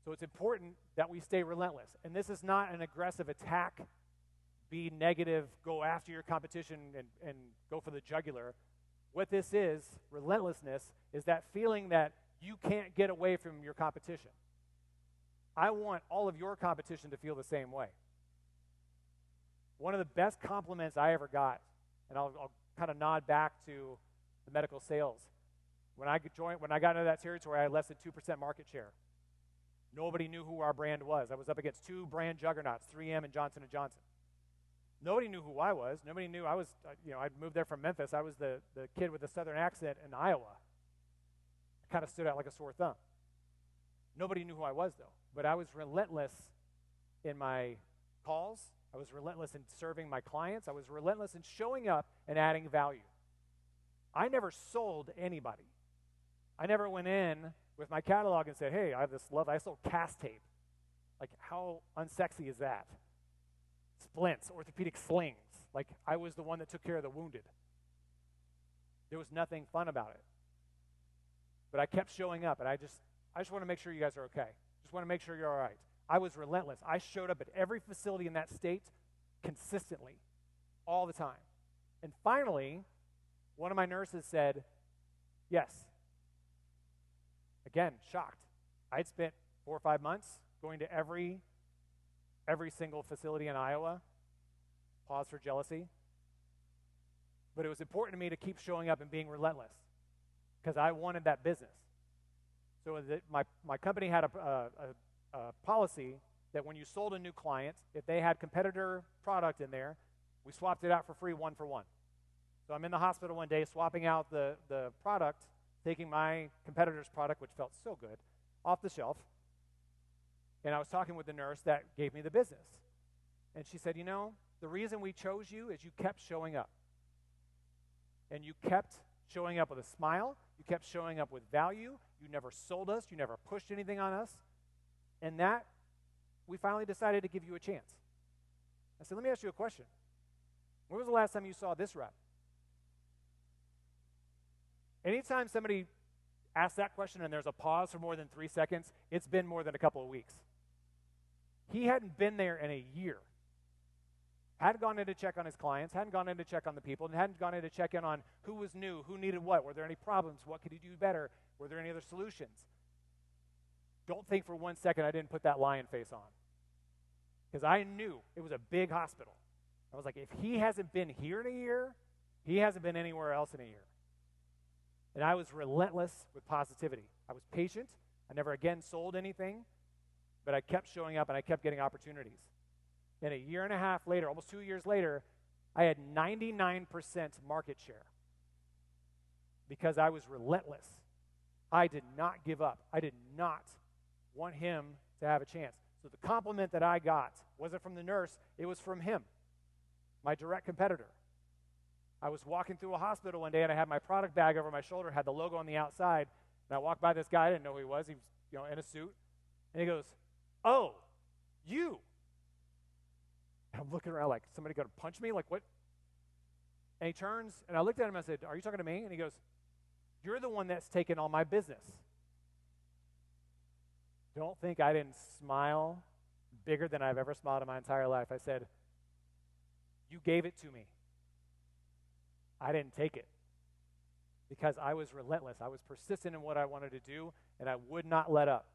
So it's important that we stay relentless. And this is not an aggressive attack, be negative, go after your competition and go for the jugular. What this is, relentlessness, is that feeling that you can't get away from your competition. I want all of your competition to feel the same way. One of the best compliments I ever got, and I'll kind of nod back to the medical sales. When I got into that territory, I had less than 2% market share. Nobody knew who our brand was. I was up against two brand juggernauts, 3M and Johnson & Johnson. Nobody knew who I was. Nobody knew I was, I'd moved there from Memphis. I was the kid with the southern accent in Iowa. I kind of stood out like a sore thumb. Nobody knew who I was, though. But I was relentless in my calls. I was relentless in serving my clients. I was relentless in showing up and adding value. I never sold anybody. I never went in with my catalog and said, hey, I have this love. I sold cast tape. Like, how unsexy is that? Splints, orthopedic slings. Like, I was the one that took care of the wounded. There was nothing fun about it. But I kept showing up, and I just want to make sure you guys are okay. Just want to make sure you're all right. I was relentless. I showed up at every facility in that state consistently, all the time. And finally, one of my nurses said, yes. Again, shocked. I'd spent 4 or 5 months going to every single facility in Iowa. Pause for jealousy. But it was important to me to keep showing up and being relentless because I wanted that business. So my company had a policy that when you sold a new client, if they had competitor product in there, we swapped it out for free 1-for-1. So I'm in the hospital one day swapping out the product, taking my competitor's product, which felt so good, off the shelf. And I was talking with the nurse that gave me the business. And she said, the reason we chose you is you kept showing up. And you kept showing up with a smile. You kept showing up with value. You never sold us. You never pushed anything on us. And that, we finally decided to give you a chance. I said, let me ask you a question. When was the last time you saw this rep? Anytime somebody asks that question and there's a pause for more than 3 seconds, it's been more than a couple of weeks. He hadn't been there in a year. Hadn't gone in to check on his clients, hadn't gone in to check on the people, and hadn't gone in to check in on who was new, who needed what, were there any problems, what could he do better, were there any other solutions? Don't think for 1 second I didn't put that lion face on. Because I knew it was a big hospital. I was like, if he hasn't been here in a year, he hasn't been anywhere else in a year. And I was relentless with positivity. I was patient. I never again sold anything, but I kept showing up and I kept getting opportunities. And a year and a half later, almost 2 years later, I had 99% market share because I was relentless. I did not give up. I did not want him to have a chance. So the compliment that I got wasn't from the nurse, it was from him, my direct competitor. I was walking through a hospital one day and I had my product bag over my shoulder, had the logo on the outside, and I walked by this guy, I didn't know who he was in a suit, and he goes, oh, you. And I'm looking around like, somebody going to punch me? Like, what? And he turns, and I looked at him and I said, are you talking to me? And he goes, you're the one that's taken all my business. Don't think I didn't smile bigger than I've ever smiled in my entire life. I said, you gave it to me. I didn't take it because I was relentless. I was persistent in what I wanted to do, and I would not let up.